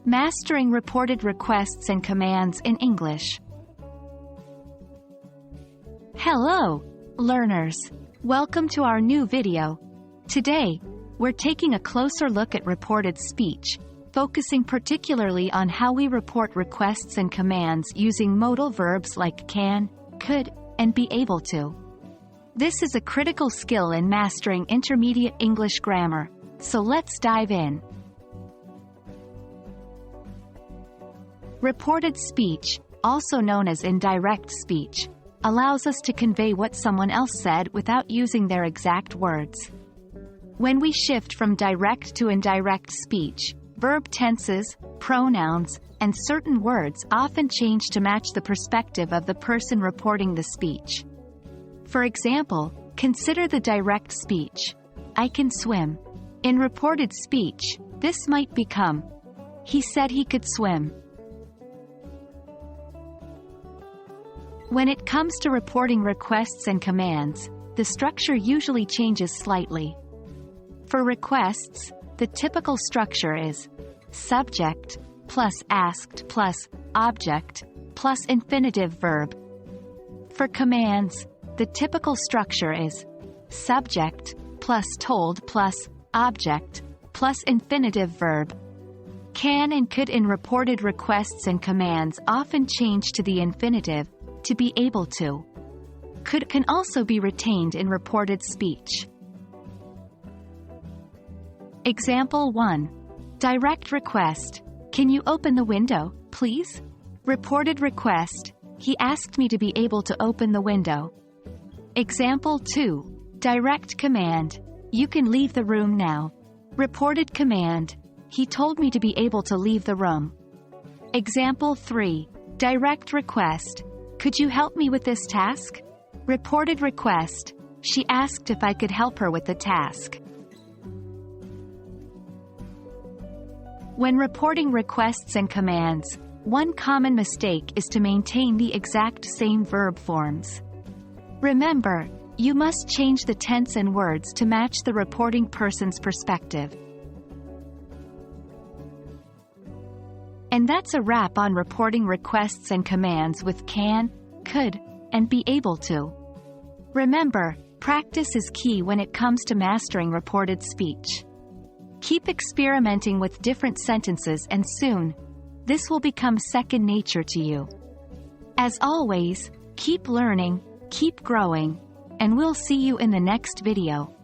Mastering reported requests and commands in English. Hello, learners. Welcome to our new video. Today, we're taking a closer look at reported speech, focusing particularly on how we report requests and commands using modal verbs like can, could, and be able to. This is a critical skill in mastering intermediate English grammar, so let's dive in. Reported speech, also known as indirect speech, allows us to convey what someone else said without using their exact words. When we shift from direct to indirect speech, verb tenses, pronouns, and certain words often change to match the perspective of the person reporting the speech. For example, consider the direct speech. I can swim. In reported speech, this might become, he said he could swim. When it comes to reporting requests and commands, the structure usually changes slightly. For requests, the typical structure is subject plus asked plus object plus infinitive verb. For commands, the typical structure is subject plus told plus object plus infinitive verb. Can and could in reported requests and commands often change to the infinitive, to be able to. Could can also be retained in reported speech. Example 1. Direct request. Can you open the window, please? Reported request. He asked me to be able to open the window. Example 2. Direct command. You can leave the room now. Reported command. He told me to be able to leave the room. Example 3. Direct request. Could you help me with this task? Reported request. She asked if I could help her with the task. When reporting requests and commands, one common mistake is to maintain the exact same verb forms. Remember, you must change the tense and words to match the reporting person's perspective. And that's a wrap on reporting requests and commands with can, could, and be able to. Remember, practice is key when it comes to mastering reported speech. Keep experimenting with different sentences and soon, this will become second nature to you. As always, keep learning, keep growing, and we'll see you in the next video.